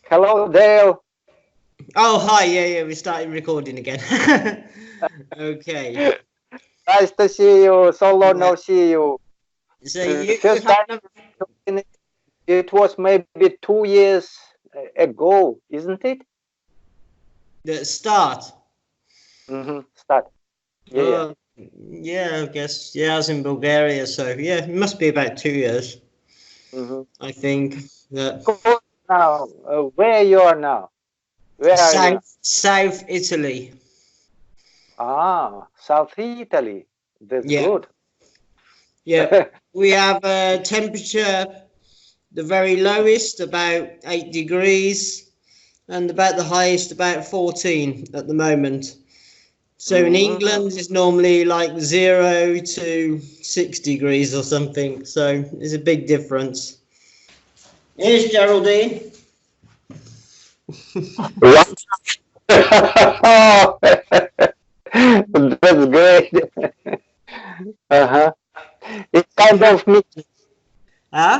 Hello, Darryl. Oh, hi. Yeah, we started recording again. Okay. Nice to see you. So long no see you. So you First have time it was maybe 2 years ago, isn't it? the start. Start. Yeah. Yeah, I guess. Yeah, I was in Bulgaria, so yeah, it must be about 2 years. I think that Now, where you are now? Where are you? South Italy. Ah, South Italy. That's Yeah. good. Yeah, we have a temperature, the very lowest about 8 degrees, and about the highest about 14 at the moment. So in England, it's normally like 0 to 6 degrees or something. So there's a big difference. Here's Geraldine. That's great. It's kind of meaty. Huh?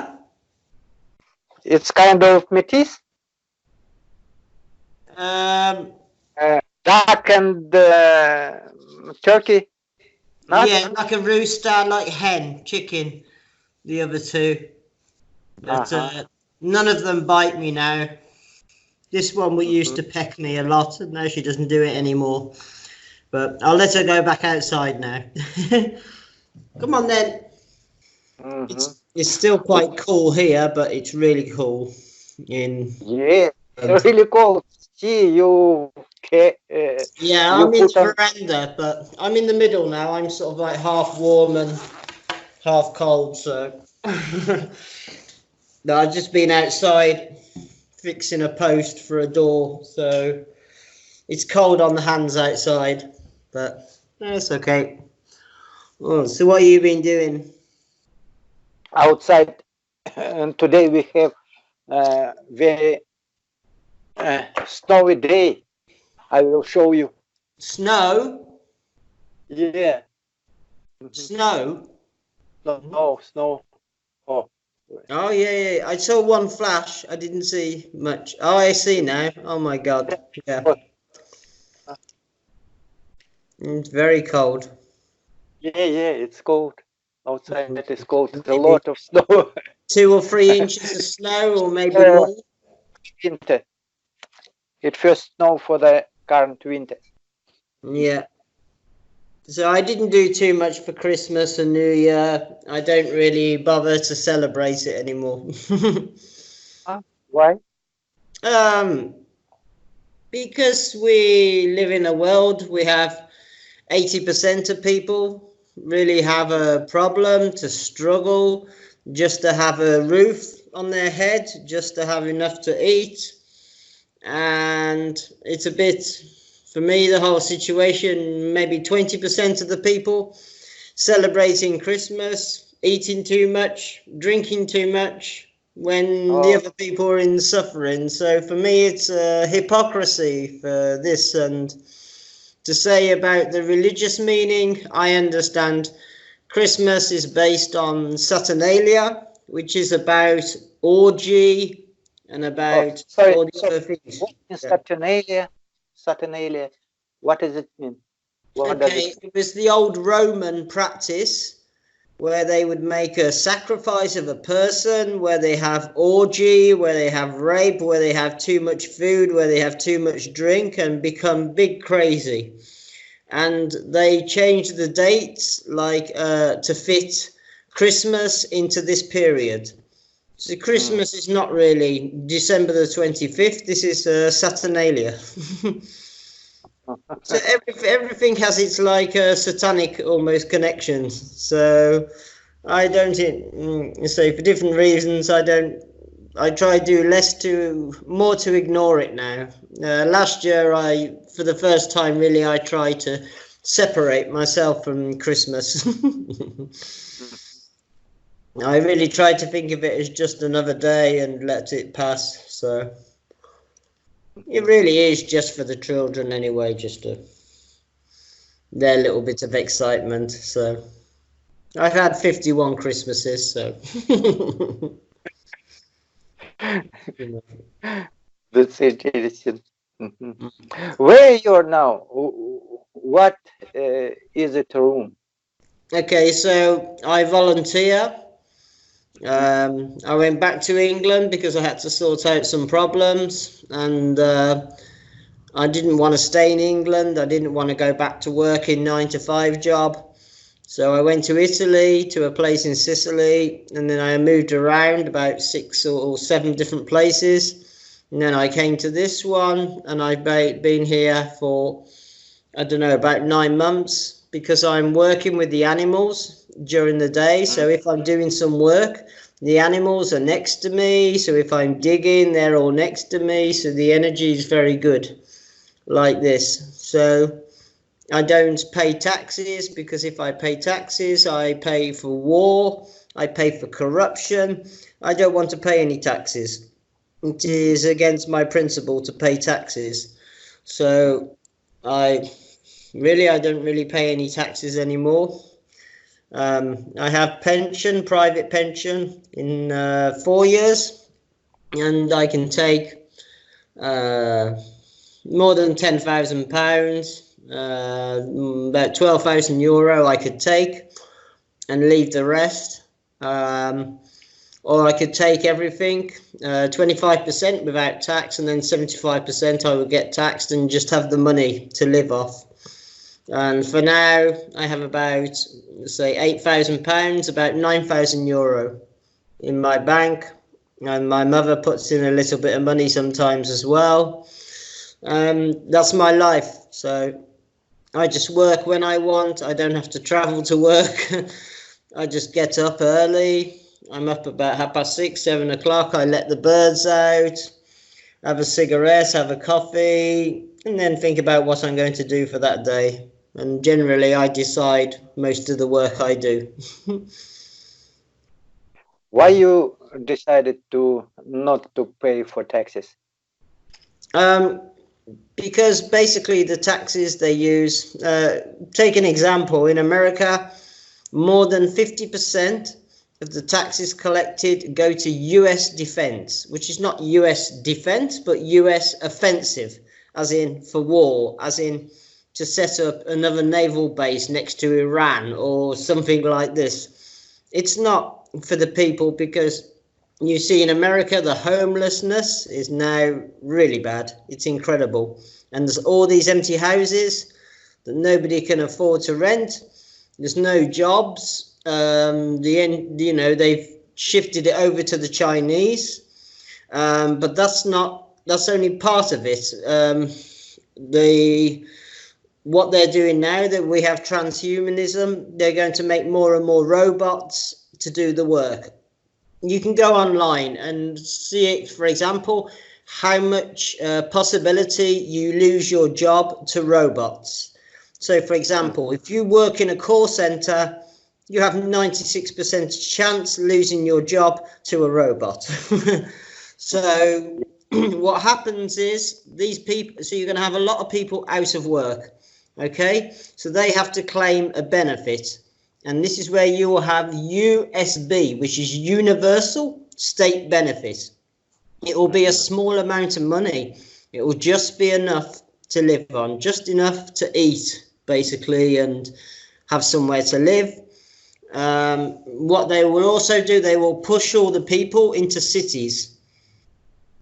It's kind of metis. Duck and turkey. Not? Yeah, like a rooster, like hen, chicken. The other two, but none of them bite me now. This one used to peck me a lot, and now she doesn't do it anymore. But I'll let her go back outside now. Come on then. It's still quite cool here, but it's really cool Yeah, really cool. See you. Yeah, I'm in the veranda, but I'm in the middle now. I'm sort of like half warm and half cold, so no, I've just been outside fixing a post for a door, so it's cold on the hands outside, but that's okay. Oh, so what have you been doing? Outside, and today we have very snowy day. I will show you. Snow? Yeah. Snow? No, snow. Oh, yeah. I saw one flash. I didn't see much. Oh, I see now. Oh, my God. Yeah. It's very cold. Yeah, it's cold. Outside it's cold. Maybe a lot of snow. 2 or 3 inches of snow, or maybe more. Winter. It first snow for the current winter. Yeah. So I didn't do too much for Christmas and New Year. I don't really bother to celebrate it anymore. Why? Because we live in a world, we have 80% of people really have a problem, to struggle just to have a roof on their head, just to have enough to eat. And it's a bit, for me, the whole situation, maybe 20% of the people celebrating Christmas, eating too much, drinking too much, when the other people are in suffering. So for me, it's a hypocrisy for this. And to say about the religious meaning, I understand Christmas is based on Saturnalia, which is about orgy and about all the other things. What is Saturnalia? Saturnalia, what does it mean? It was the old Roman practice where they would make a sacrifice of a person, where they have orgy, where they have rape, where they have too much food, where they have too much drink and become big crazy. And they changed the dates to fit Christmas into this period. So Christmas is not really December the 25th. This is Saturnalia. So everything has its satanic almost connections. So I don't say for different reasons. I try to do more to ignore it now. Last year, for the first time, really, I tried to separate myself from Christmas. I really tried to think of it as just another day and let it pass. So it really is just for the children anyway, just their little bit of excitement. So I've had 51 Christmases, so. the situation. Mhm. Where you're now? What is it room? Okay, so I volunteer. I went back to England because I had to sort out some problems, and I didn't want to stay in England. I didn't want to go back to work in 9 to 5 job. So I went to Italy, to a place in Sicily, and then I moved around about 6 or 7 different places. And then I came to this one, and I've been here for, I don't know, about 9 months, because I'm working with the animals during the day. So if I'm doing some work, the animals are next to me. So if I'm digging, they're all next to me. So the energy is very good, like this. So I don't pay taxes, because if I pay taxes, I pay for war, I pay for corruption. I don't want to pay any taxes. It is against my principle to pay taxes. So I don't really pay any taxes anymore. I have pension, private pension, in 4 years, and I can take more than £10,000. About €12,000 I could take and leave the rest, or I could take everything, 25% without tax, and then 75% I would get taxed and just have the money to live off. And for now I have about, say, £8,000, about €9,000 in my bank, and my mother puts in a little bit of money sometimes as well. That's my life. So I just work when I want. I don't have to travel to work. I just get up early. I'm up about 6:30, 7 o'clock. I let the birds out, have a cigarette, have a coffee, and then think about what I'm going to do for that day. And generally, I decide most of the work I do. Why you decided to not to pay for taxes? Because basically the taxes they use, take an example, in America, more than 50% of the taxes collected go to US defense, which is not US defense, but US offensive, as in for war, as in to set up another naval base next to Iran or something like this. It's not for the people, because you see in America the homelessness is now really bad. It's incredible. And there's all these empty houses that nobody can afford to rent. There's no jobs. They've shifted it over to the Chinese, but that's only part of it. What they're doing now, that we have transhumanism, they're going to make more and more robots to do the work. You can go online and see it, for example, how much possibility you lose your job to robots. So, for example, if you work in a call center, you have 96% chance losing your job to a robot. So what happens is these people, so you're going to have a lot of people out of work. Okay, so they have to claim a benefit. And this is where you will have USB, which is Universal State Benefit. It will be a small amount of money. It will just be enough to live on, just enough to eat, basically, and have somewhere to live. What they will also do, they will push all the people into cities.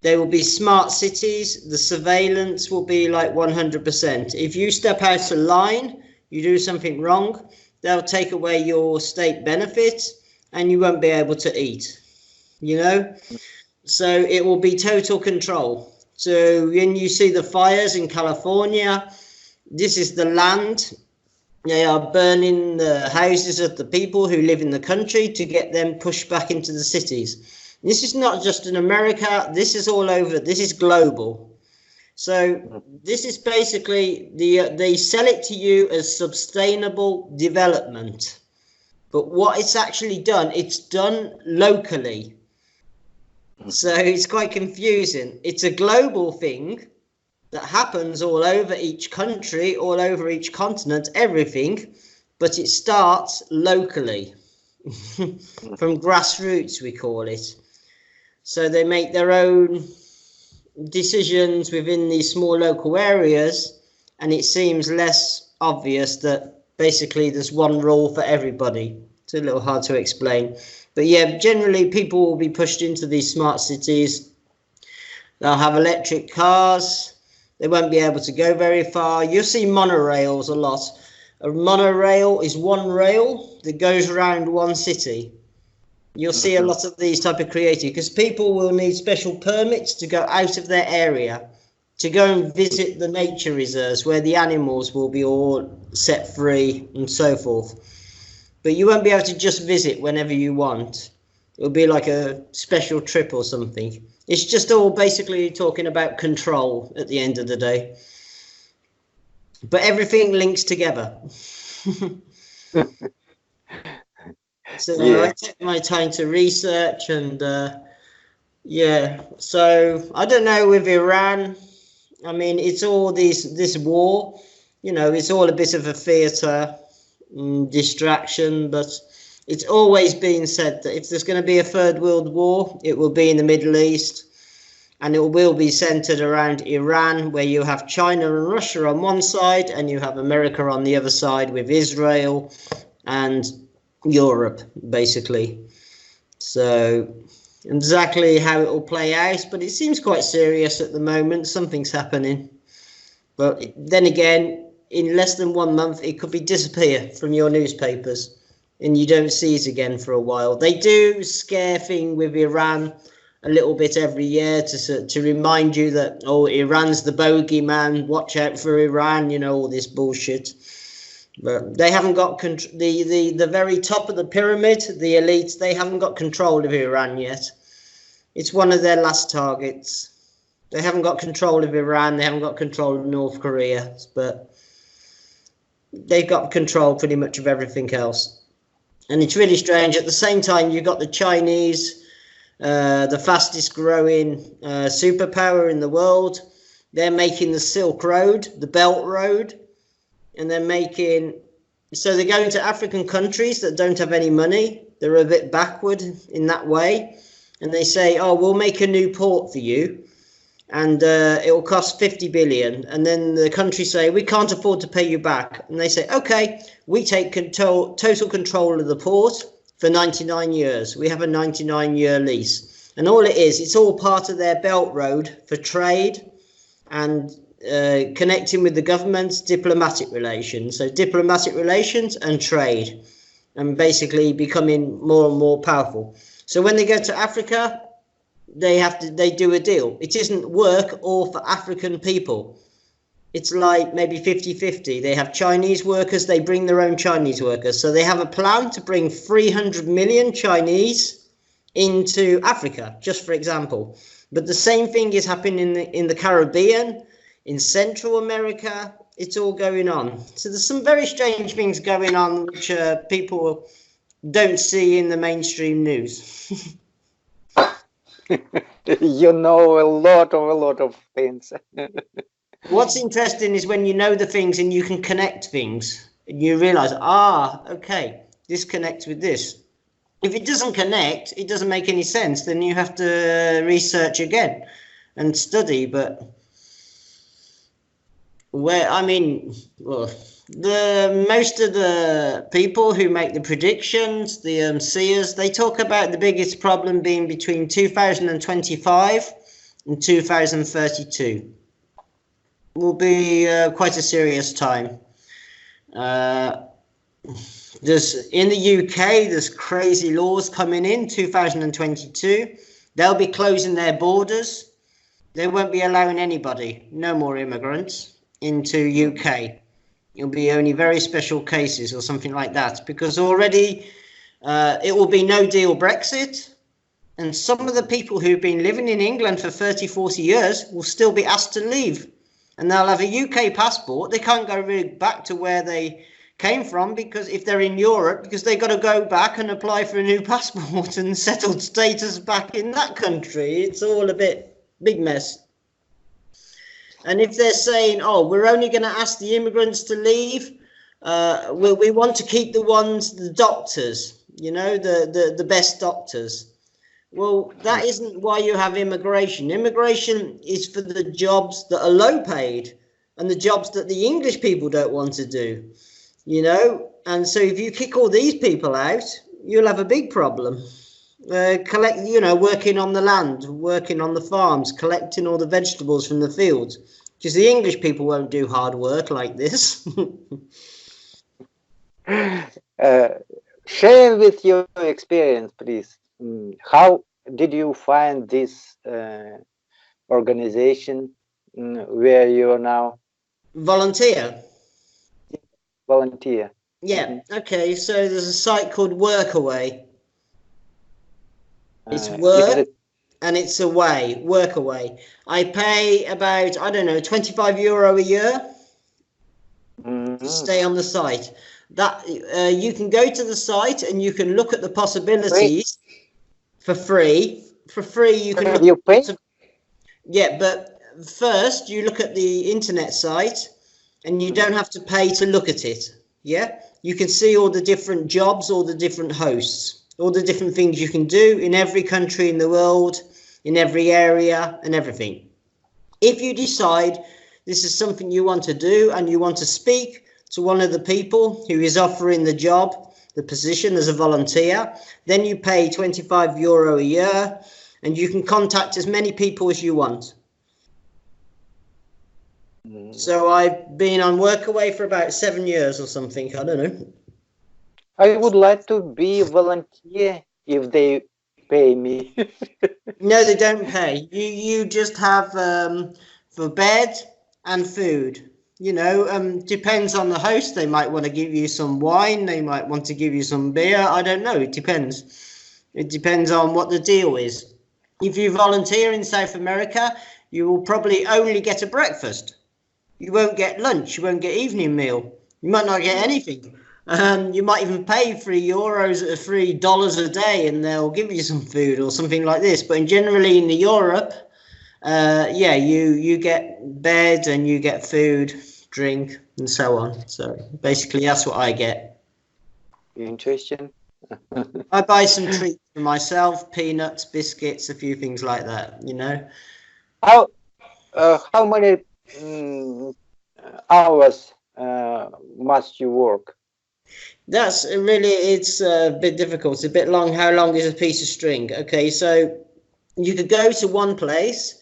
They will be smart cities. The surveillance will be like 100%. If you step out of line, you do something wrong, they'll take away your state benefits and you won't be able to eat, So it will be total control. So when you see the fires in California, this is the land. They are burning the houses of the people who live in the country to get them pushed back into the cities. This is not just in America. This is all over. This is global. So this is basically, they sell it to you as sustainable development. But what it's actually done, it's done locally. So it's quite confusing. It's a global thing that happens all over each country, all over each continent, everything, but it starts locally. From grassroots, we call it. So they make their own decisions within these small local areas, and it seems less obvious that basically there's one rule for everybody. It's a little hard to explain. But yeah, generally people will be pushed into these smart cities. They'll have electric cars. They won't be able to go very far. You'll see monorails a lot. A monorail is one rail that goes around one city. You'll see a lot of these type of creative, because people will need special permits to go out of their area, to go and visit the nature reserves where the animals will be all set free and so forth. But you won't be able to just visit whenever you want. It'll be like a special trip or something. It's just all basically talking about control at the end of the day. But everything links together. So I take my time to research, and yeah, so I don't know with Iran. I mean, it's all this war, you know, it's all a bit of a theatre distraction, but it's always been said that if there's going to be a third world war, it will be in the Middle East, and it will be centered around Iran, where you have China and Russia on one side, and you have America on the other side with Israel and Europe, basically. So exactly how it will play out, but it seems quite serious at the moment. Something's happening, but then again, in less than 1 month it could be disappear from your newspapers and you don't see it again for a while. They do scare thing with Iran a little bit every year to remind you that, oh, Iran's the bogeyman, watch out for Iran, you know, all this bullshit. But they haven't got the very top of the pyramid, the elites. They haven't got control of Iran yet. It's one of their last targets. They haven't got control of Iran. They haven't got control of North Korea, but they've got control pretty much of everything else. And it's really strange. At the same time, you've got the Chinese, the fastest growing superpower in the world. They're making the Silk Road, the Belt Road. And they're so they're going to African countries that don't have any money. They're a bit backward in that way. And they say, oh, we'll make a new port for you. And it will cost 50 billion. And then the countries say, we can't afford to pay you back. And they say, okay, we take total control of the port for 99 years. We have a 99-year lease. And all it is, it's all part of their Belt Road for trade and connecting with the government's diplomatic relations. So diplomatic relations and trade, and basically becoming more and more powerful. So when they go to Africa, they do a deal. It isn't work all for African people. It's like maybe 50-50. They have Chinese workers, they bring their own Chinese workers. So they have a plan to bring 300 million Chinese into Africa, just for example. But the same thing is happening in the Caribbean, in Central America. It's all going on. So there's some very strange things going on which people don't see in the mainstream news. You know a lot of things. What's interesting is when you know the things and you can connect things and you realize, okay, this connects with this. If it doesn't connect, it doesn't make any sense. Then you have to research again and study. But most of the people who make the predictions, the seers, they talk about the biggest problem being between 2025 and 2032. Will be quite a serious time. In the UK, there's crazy laws coming in 2022. They'll be closing their borders. They won't be allowing anybody, no more immigrants, into UK. It'll be only very special cases or something like that, because already it will be no deal Brexit, and some of the people who've been living in England for 30-40 years will still be asked to leave, and they'll have a UK passport. They can't go really back to where they came from, because if they're in Europe, because they've got to go back and apply for a new passport and settled status back in that country. It's all a big mess. And if they're saying, oh, we're only going to ask the immigrants to leave, we want to keep the doctors, you know, the best doctors. Well, that isn't why you have immigration. Immigration is for the jobs that are low paid and the jobs that the English people don't want to do, you know. And so if you kick all these people out, you'll have a big problem. Working on the land, working on the farms, collecting all the vegetables from the fields. Because the English people won't do hard work like this. Share with your experience, please. How did you find this organization where you are now? Volunteer. Volunteer. Yeah. Okay. So there's a site called Workaway. It's work and it's away. Workaway. I pay about, I don't know, €25 a year to stay on the site. That you can go to the site and you can look at the possibilities for free. For free, you can. You pay? Yeah, but first you look at the internet site, and you don't have to pay to look at it. Yeah, you can see all the different jobs, all the different hosts, all the different things you can do in every country in the world, in every area, and everything. If you decide this is something you want to do and you want to speak to one of the people who is offering the job, the position as a volunteer, then you pay €25 a year and you can contact as many people as you want. So I've been on Workaway for about 7 years or something, I don't know. I would like to be a volunteer if they pay me. No, they don't pay. You just have for bed and food. You know, depends on the host. They might want to give you some wine. They might want to give you some beer. I don't know. It depends. It depends on what the deal is. If you volunteer in South America, you will probably only get a breakfast. You won't get lunch. You won't get evening meal. You might not get anything. You might even pay €3 or $3 a day, and they'll give you some food or something like this. But generally in Europe, yeah, you get bed and you get food, drink, and so on. So basically, that's what I get. Interesting. I buy some treats for myself: peanuts, biscuits, a few things like that. You know. How many hours must you work? That's really, it's a bit difficult. It's a bit long. How long is a piece of string? Okay, so you could go to one place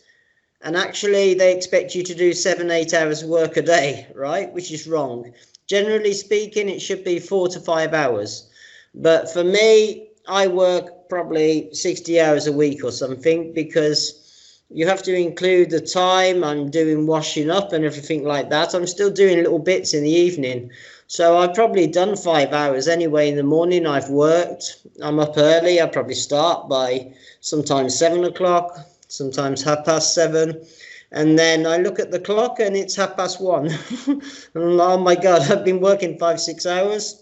and actually they expect you to do 7-8 hours work a day, right? Which is wrong. Generally speaking, it should be 4 to 5 hours. But for me, I work probably 60 hours a week or something, because you have to include the time I'm doing washing up and everything like that. I'm still doing little bits in the evening. So I've probably done 5 hours anyway in the morning. I've worked. I'm up early. I probably start by sometimes 7 o'clock, sometimes 7:30. And then I look at the clock and it's 1:30. And oh my God, I've been working 5-6 hours.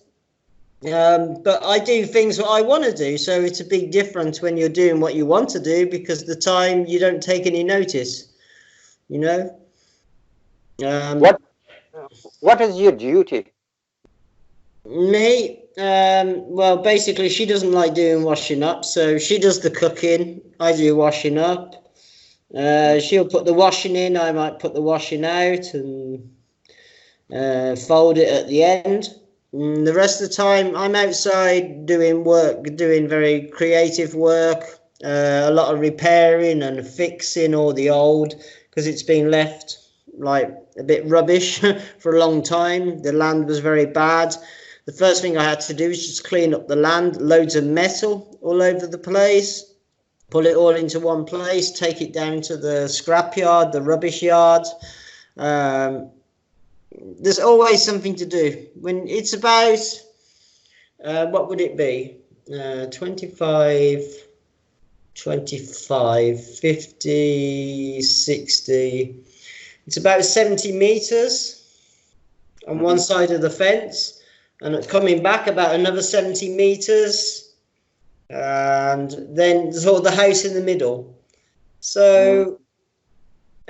But I do things that I want to do. So it's a big difference when you're doing what you want to do, because the time you don't take any notice, you know. What is your duty? Me, well, basically, she doesn't like doing washing up, so she does the cooking. I do washing up. She'll put the washing in. I might put the washing out and fold it at the end. And the rest of the time, I'm outside doing work, doing very creative work. A lot of repairing and fixing all the old, because it's been left like a bit rubbish for a long time. The land was very bad. The first thing I had to do was just clean up the land, loads of metal all over the place, pull it all into one place, take it down to the scrap yard, the rubbish yard. There's always something to do. When it's about, what would it be? 25, 50, 60. It's about 70 meters on one side of the fence. And coming back about another 70 meters, and then there's all the house in the middle. So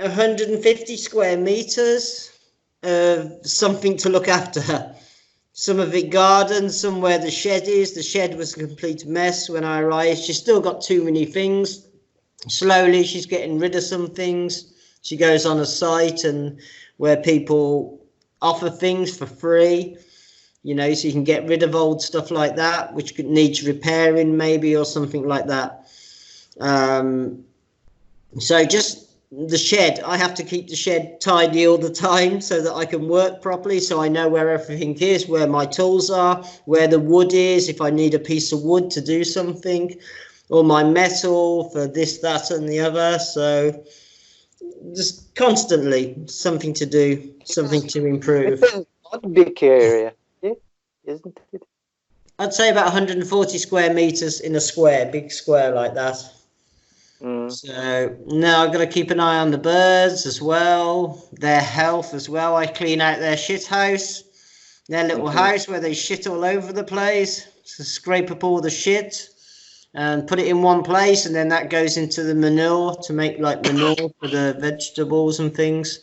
150 square meters of something to look after. Some of it garden, some where the shed is. The shed was a complete mess when I arrived. She's still got too many things. Slowly, she's getting rid of some things. She goes on a site and where people offer things for free, you know, so you can get rid of old stuff like that, which needs repairing maybe or something like that. So just the shed, I have to keep the shed tidy all the time so that I can work properly, so I know where everything is, where my tools are, where the wood is, if I need a piece of wood to do something, or my metal for this, that and the other. So just constantly something to do, something to improve. It's not a big area, isn't it? I'd say about 140 square meters in a square, big square like that. So now I've got to keep an eye on the birds as well, their health as well. I clean out their shit house, their little house where they shit all over the place. So scrape up all the shit and put it in one place, and then that goes into the manure to make like manure for the vegetables and things.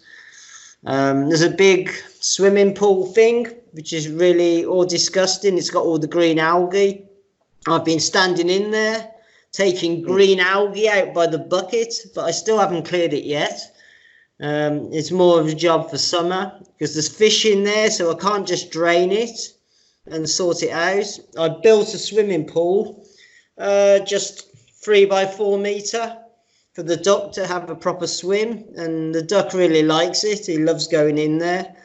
There's a big swimming pool thing, which is really all disgusting. It's got all the green algae. I've been standing in there taking green algae out by the bucket, but I still haven't cleared it yet. It's more of a job for summer because there's fish in there, so I can't just drain it and sort it out. I built a swimming pool, just 3 by 4 meter, for the duck to have a proper swim, and the duck really likes it. He loves going in there,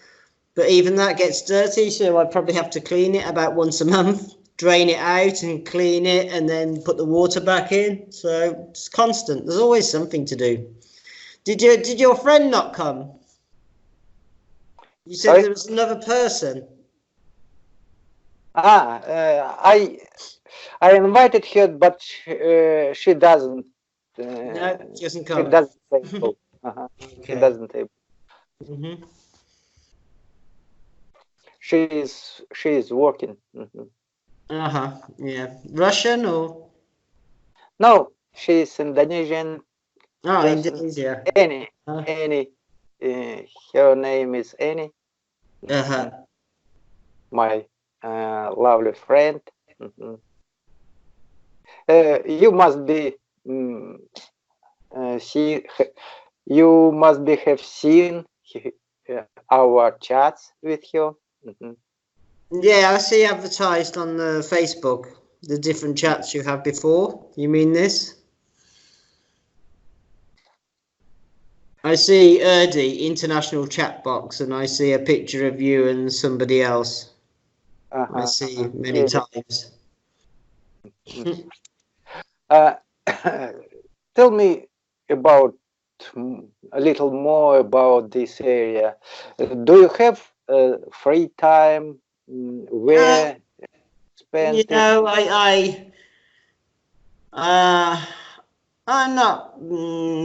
but even that gets dirty, so I probably have to clean it about once a month. Drain it out and clean it and then put the water back in. So it's constant. There's always something to do. Did your friend not come? You said there was another person. I invited her, but she doesn't. No, she doesn't come. She doesn't able. Okay. She doesn't able. She is working. Yeah. Russian or? No, she's Indonesian. Oh, Indonesia. Annie. Annie. Her name is Annie. My lovely friend. You must be you must be have seen our chats with her. Yeah, I see advertised on the Facebook the different chats you have before. You mean this? I see Erdi, international chat box, and I see a picture of you and somebody else. I see many times. Tell me about a little more about this area. Do you have free time? Where spend it? I'm not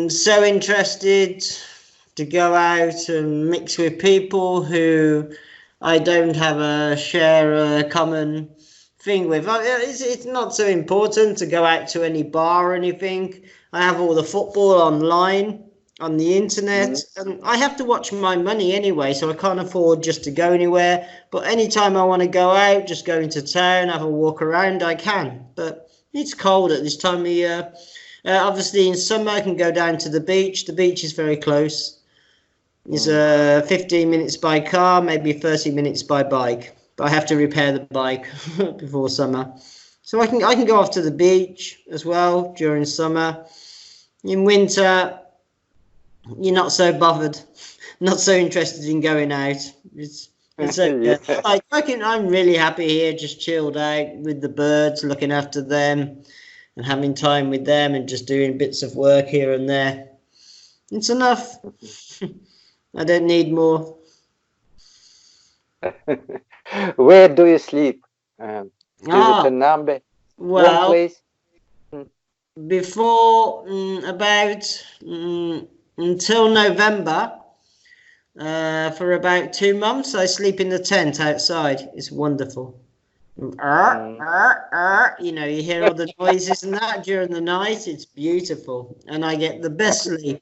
so interested to go out and mix with people who I don't have a common thing with. It's not so important to go out to any bar or anything. I have all the football online on the internet, and I have to watch my money anyway, so I can't afford just to go anywhere. But anytime I want to go out, just go into town, have a walk around, I can. But it's cold at this time of year. Obviously in summer I can go down to the beach. The beach is very close. It's 15 minutes by car, maybe 30 minutes by bike. But I have to repair the bike before summer. So I can go off to the beach as well during summer. In winter, you're not so bothered, not so interested in going out. It's okay. I'm really happy here, just chilled out with the birds, looking after them and having time with them and just doing bits of work here and there. It's enough. I don't need more. Where do you sleep? Is it a number? Well, one place? Before about until November, for about 2 months, I sleep in the tent outside. It's wonderful. You know, you hear all the noises and that during the night. It's beautiful, and I get the best sleep.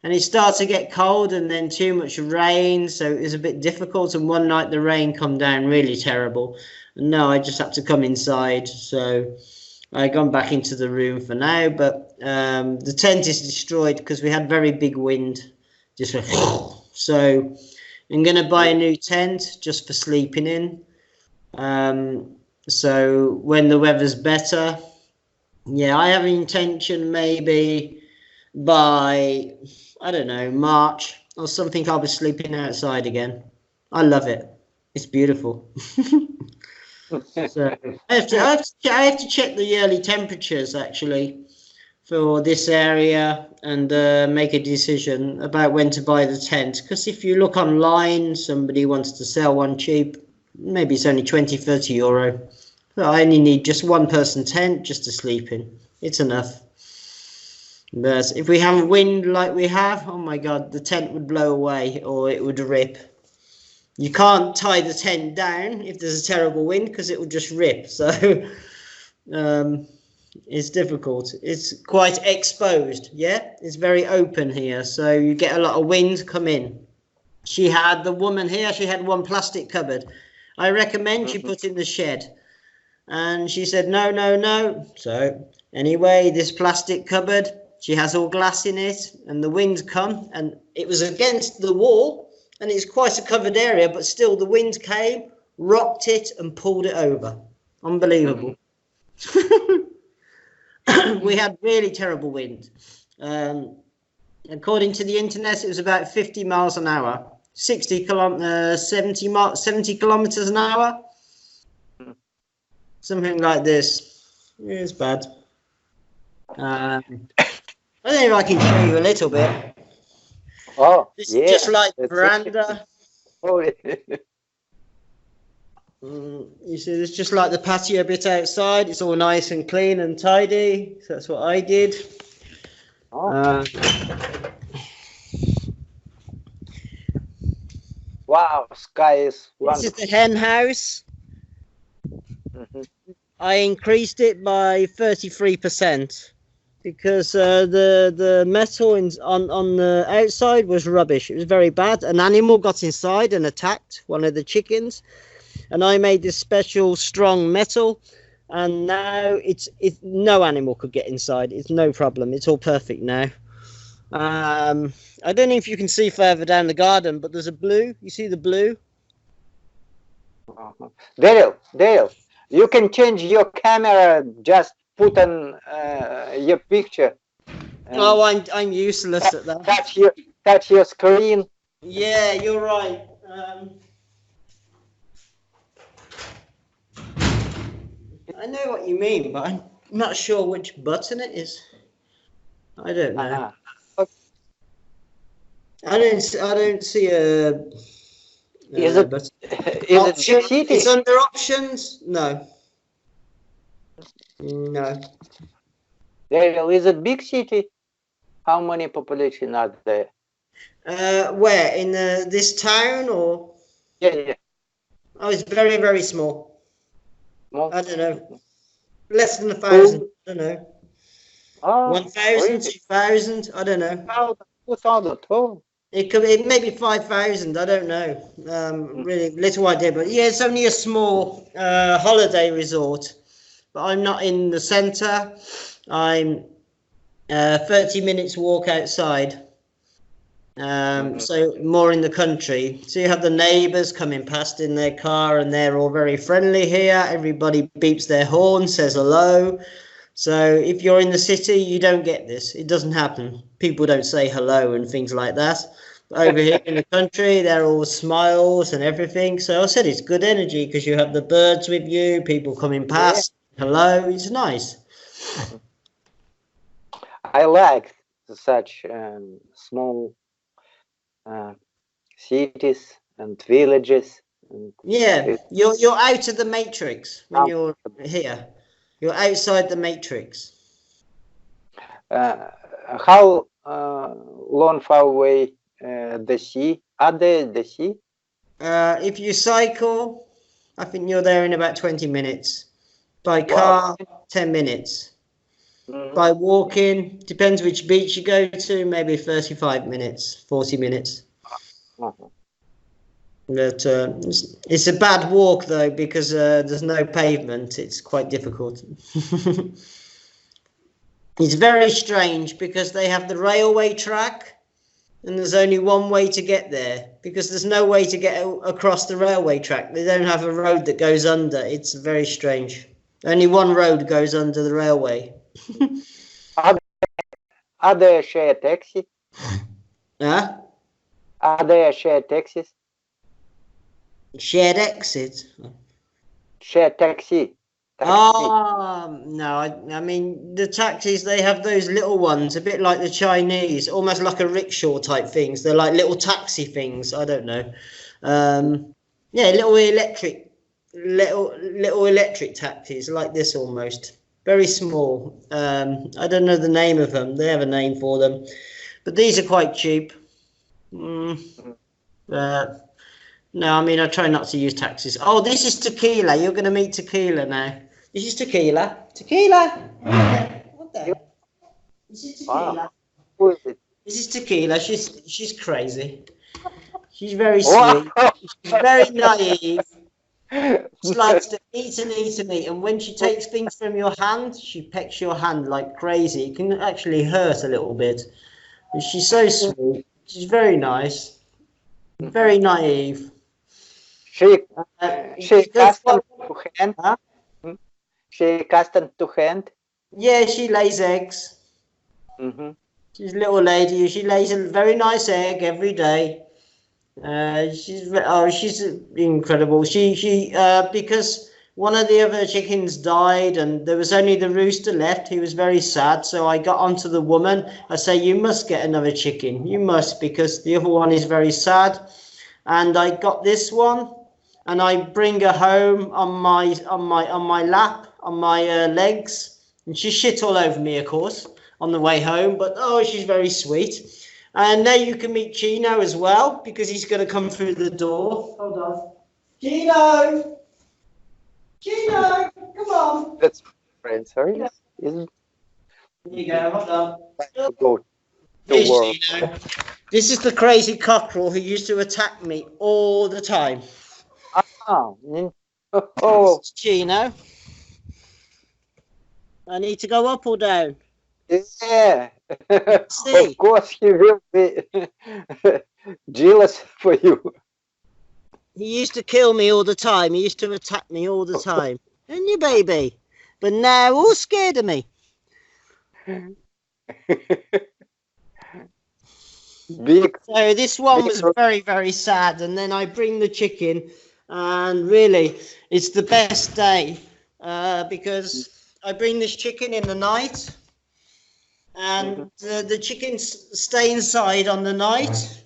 And it started to get cold and then too much rain, so it was a bit difficult. And one night the rain come down really terrible. And no, I just had to come inside. So I gone back into the room for now, but the tent is destroyed because we had very big wind. Just so I'm going to buy a new tent just for sleeping in. So when the weather's better, yeah, I have an intention maybe by, I don't know, March or something, I'll be sleeping outside again. I love it. It's beautiful. So I have to check the yearly temperatures actually for this area and make a decision about when to buy the tent. Because if you look online, somebody wants to sell one cheap. Maybe it's only 20-30 euro. But I only need just one person tent just to sleep in. It's enough. But if we have wind like we have, oh my God, the tent would blow away or it would rip. You can't tie the tent down if there's a terrible wind because it will just rip. So it's difficult. It's quite exposed. Yeah, it's very open here. So you get a lot of wind come in. The woman here, she had one plastic cupboard. I recommend she put in the shed. And she said, no, no, no. So anyway, this plastic cupboard, she has all glass in it and the wind come and it was against the wall and it's quite a covered area, but still the wind came, rocked it and pulled it over. Unbelievable. We had really terrible wind. According to the internet, it was about 50 miles an hour, 70 kilometers an hour. Something like this. It's bad. I don't know if I can show you a little bit. Oh, This yeah. is just like the veranda. Oh, You see, it's just like the patio bit outside. It's all nice and clean and tidy. So that's what I did. oh. Wow, sky is wonderful. This is the hen house. I increased it by 33% because the metal on the outside was rubbish. It was very bad. An animal got inside and attacked one of the chickens, and I made this special strong metal, and now it's no animal could get inside. It's no problem. It's all perfect now. I don't know if you can see further down the garden, but there's a blue. You see the blue? Darryl, you can change your camera. Just put on your picture. Oh, I'm useless at that. Touch your screen. Yeah, you're right. I know what you mean, but I'm not sure which button it is. I don't know. I don't see a. Is it button. Big City? It's under options. No. No. Darryl, is it big city? How many population are there? Where in this town or? Yeah. Oh, it's very, very small. Small? I don't know. Less than 1,000. I don't know. Oh, 1,000, really? 2,000. I don't know. 2,000. Oh. It may be 5,000. I don't know. Really little idea. But yeah, it's only a small holiday resort. But I'm not in the centre. I'm 30 minutes walk outside. So more in the country. So you have the neighbours coming past in their car and they're all very friendly here. Everybody beeps their horn, says hello. So if you're in the city, you don't get this. It doesn't happen. People don't say hello and things like that. But over here in the country, they're all smiles and everything. So I said it's good energy because you have the birds with you, people coming past. Yeah. Hello, it's nice. I like such small cities and villages. And yeah, you're out of the matrix when you're here. You're outside the matrix. How long far away the sea? Are there the sea? If you cycle, I think you're there in about 20 minutes. By car, 10 minutes. By walking, depends which beach you go to, maybe 35 minutes, 40 minutes. But it's a bad walk though, because there's no pavement. It's quite difficult. It's very strange because they have the railway track and there's only one way to get there, because there's no way to get across the railway track. They don't have a road that goes under. It's very strange. Only one road goes under the railway. Are there shared taxis? Huh? Are there shared taxis? Shared exit? Shared taxi. No, I mean, the taxis, they have those little ones, a bit like the Chinese, almost like a rickshaw type things. They're like little taxi things, I don't know. Yeah, little electric taxis, like this almost. Very small. I don't know the name of them. They have a name for them. But these are quite cheap. No, I mean, I try not to use taxis. Oh, this is tequila. You're going to meet tequila now. This is tequila. Tequila. What the? This is tequila. Wow. Who is it? This is tequila. She's crazy. She's very sweet. She's very naive. She likes to eat and eat and eat. And when she takes things from your hand, she pecks your hand like crazy. It can actually hurt a little bit. But she's so sweet. She's very nice. Very naive. She custom to hand. Huh? She custom to hand. Yeah, she lays eggs. She's a little lady. She lays a very nice egg every day. She's incredible. She because one of the other chickens died and there was only the rooster left. He was very sad. So I got onto the woman. I say, you must get another chicken. You must, because the other one is very sad. And I got this one, and I bring her home on my lap, on my legs, and she shit all over me, of course, on the way home. But oh, she's very sweet. And now you can meet Chino as well, because he's going to come through the door. Hold on, Chino, come on. That's friend. Sorry. Here you go. Hold on. Go to work. This is the crazy cockerel who used to attack me all the time. Oh. This is Chino. I need to go up or down? Yeah. See? Of course he will be jealous for you. He used to kill me all the time. He used to attack me all the time. Didn't you, baby? But now all scared of me. So this one was very, very sad. And then I bring the chicken, and really, it's the best day because I bring this chicken in the night, and the chickens stay inside on the night,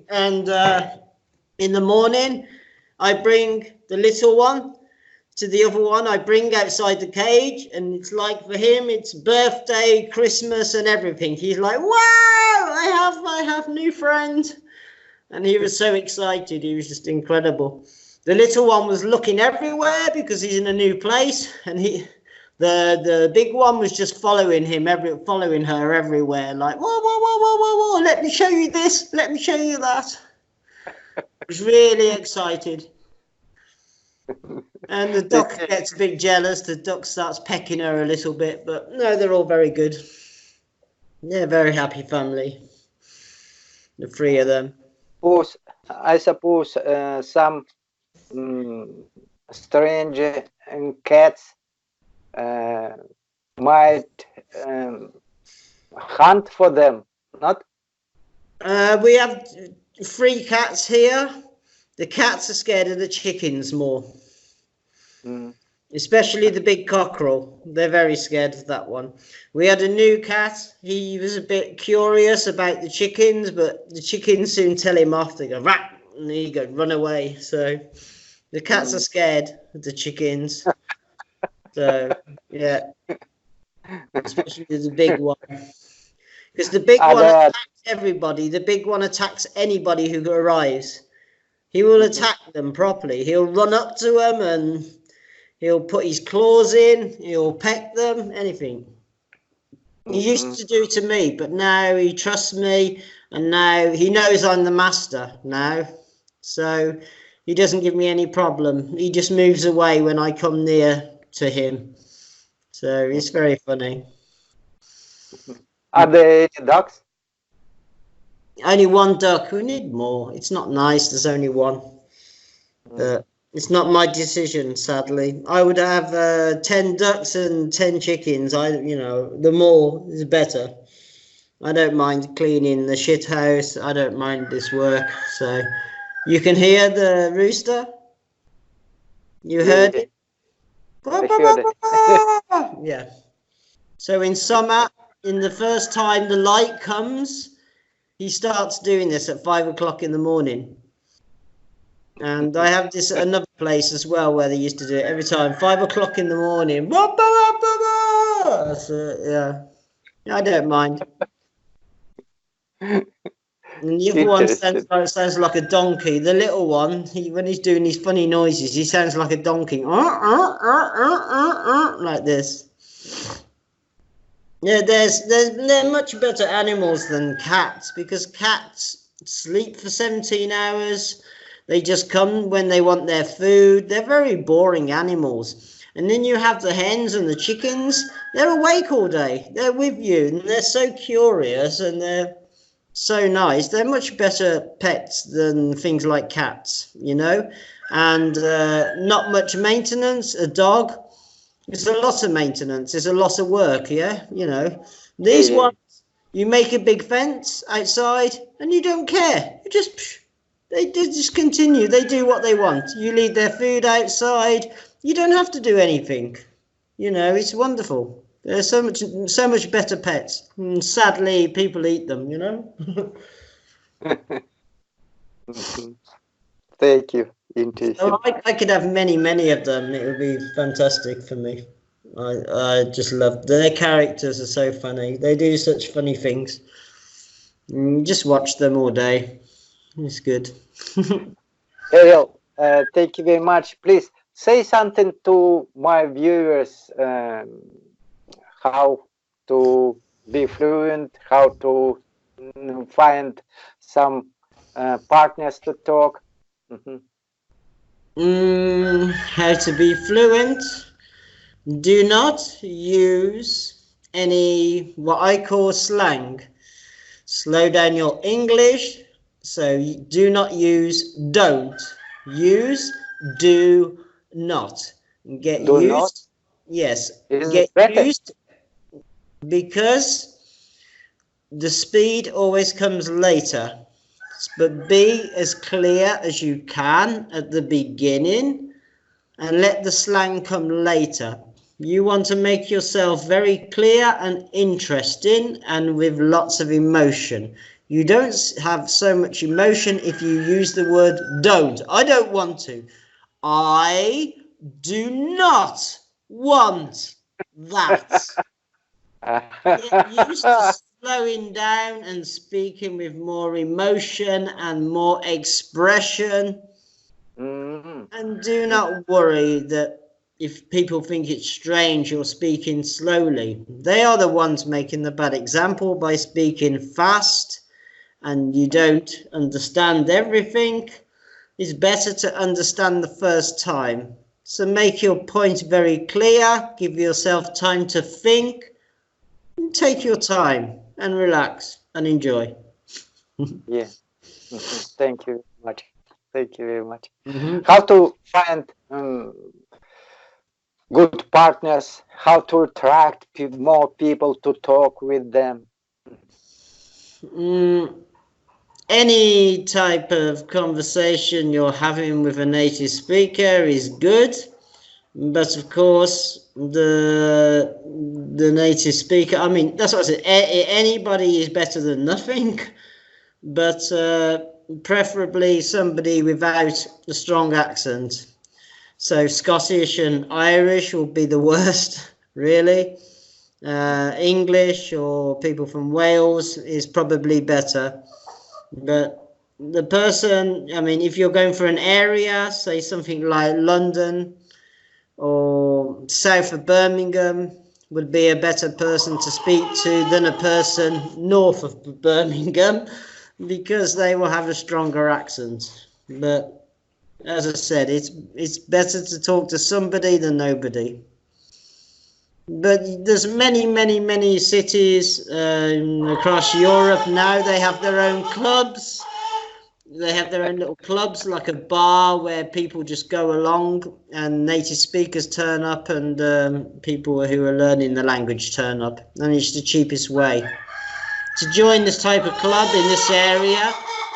and in the morning, I bring the little one to the other one. I bring outside the cage, and it's like for him, it's birthday, Christmas, and everything. He's like, wow, I have new friend. And he was so excited. He was just incredible. The little one was looking everywhere because he's in a new place, and the big one was just following him, following her everywhere, like, whoa, let me show you this, let me show you that. He was really excited. And the duck gets a bit jealous. The duck starts pecking her a little bit, but no, they're all very good. They're a very happy family, the three of them. I suppose some strange cats might hunt for them, not? We have 3 cats here. The cats are scared of the chickens more. Especially the big cockerel. They're very scared of that one. We had a new cat. He was a bit curious about the chickens, but the chickens soon tell him off. They go, rat, and he go, run away. So the cats are scared of the chickens. So, yeah. Especially the big one. Because the big one attacks everybody. The big one attacks anybody who arrives. He will attack them properly. He'll run up to them and he'll put his claws in. He'll peck them, anything. He used to do it to me, but now he trusts me, and now he knows I'm the master now. So he doesn't give me any problem. He just moves away when I come near to him. So it's very funny. Are there any ducks? Only one duck. We need more. It's not nice. There's only one. It's not my decision, sadly. I would have 10 ducks and 10 chickens. The more is better. I don't mind cleaning the shit house. I don't mind this work. So you can hear the rooster? You heard it? I heard it. Yeah. So in summer, in the first time the light comes, he starts doing this at 5 o'clock in the morning. And I have this another place as well where they used to do it every time, 5 o'clock in the morning. So, yeah, I don't mind. And the other one sounds like a donkey. The little one, when he's doing these funny noises, he sounds like a donkey. Like this. Yeah, they're much better animals than cats, because cats sleep for 17 hours. They just come when they want their food. They're very boring animals. And then you have the hens and the chickens. They're awake all day. They're with you, and they're so curious, and they're so nice. They're much better pets than things like cats, and not much maintenance. A dog, it's a lot of maintenance. It's a lot of work, These ones, you make a big fence outside and you don't care. They just continue. They do what they want. You leave their food outside. You don't have to do anything. It's wonderful. They're so much better pets. And sadly, people eat them, Thank you. Interesting. So I could have many, many of them. It would be fantastic for me. I just love their characters. Are so funny. They do such funny things. Just watch them all day. It's good. Darryl, thank you very much. Please say something to my viewers. How to be fluent, how to find some partners to talk. How to be fluent. Do not use any what I call slang. Slow down your English. So do not use don't. Use do not. Get Do used. not? Yes. Is Get it better? used, because the speed always comes later. But be as clear as you can at the beginning and let the slang come later. You want to make yourself very clear and interesting and with lots of emotion. You don't have so much emotion if you use the word don't. I don't want to. I do not want that. Get used to slowing down and speaking with more emotion and more expression. And do not worry that if people think it's strange you're speaking slowly. They are the ones making the bad example by speaking fast, and you don't understand everything. It's better to understand the first time. So make your point very clear, give yourself time to think, and take your time and relax and enjoy. Yeah. Thank you very much. Thank you very much. How to find good partners, how to attract more people to talk with them. Any type of conversation you're having with a native speaker is good, but of course the native speaker, I mean, that's what I said, anybody is better than nothing, but preferably somebody without a strong accent. So Scottish and Irish will be the worst, really. English or people from Wales is probably better. But the person, I mean, if you're going for an area, say something like London or south of Birmingham, would be a better person to speak to than a person north of Birmingham, because they will have a stronger accent. But as I said, it's better to talk to somebody than nobody. But there's many cities across Europe now. They have their own clubs. They have their own little clubs, like a bar where people just go along and native speakers turn up, and people who are learning the language turn up. And it's the cheapest way. To join this type of club in this area,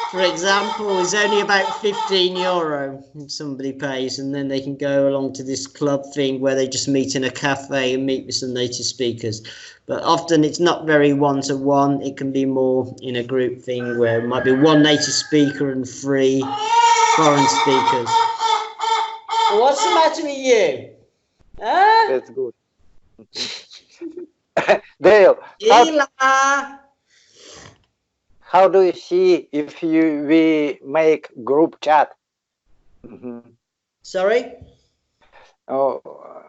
for example, is only about €15 somebody pays, and then they can go along to this club thing where they just meet in a cafe and meet with some native speakers. But often it's not very one-to-one. It can be more in a group thing where it might be one native speaker and 3 foreign speakers. What's the matter with you? Huh? That's good. Dale, how do you see if we make group chat? Sorry? Oh,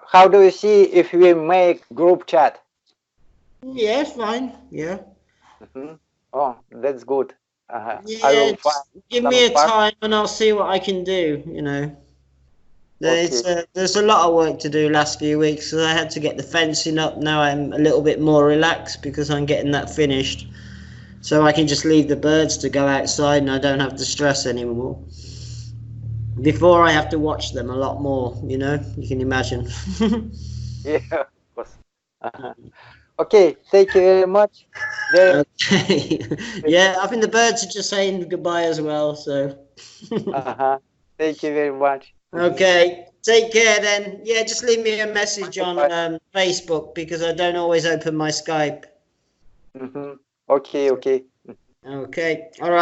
how do you see if we make group chat? Yeah, fine. Yeah. Oh, that's good. Yeah, give me a time and I'll see what I can do, you know. There's a lot of work to do last few weeks, so I had to get the fencing up. Now I'm a little bit more relaxed because I'm getting that finished. So I can just leave the birds to go outside and I don't have to stress anymore. Before I have to watch them a lot more, you know, you can imagine. Yeah, of course. Okay, thank you very much. Okay. Yeah, I think the birds are just saying goodbye as well, so. Thank you very much. Okay, take care then. Yeah, just leave me a message on Facebook because I don't always open my Skype. Okay. Okay, all right.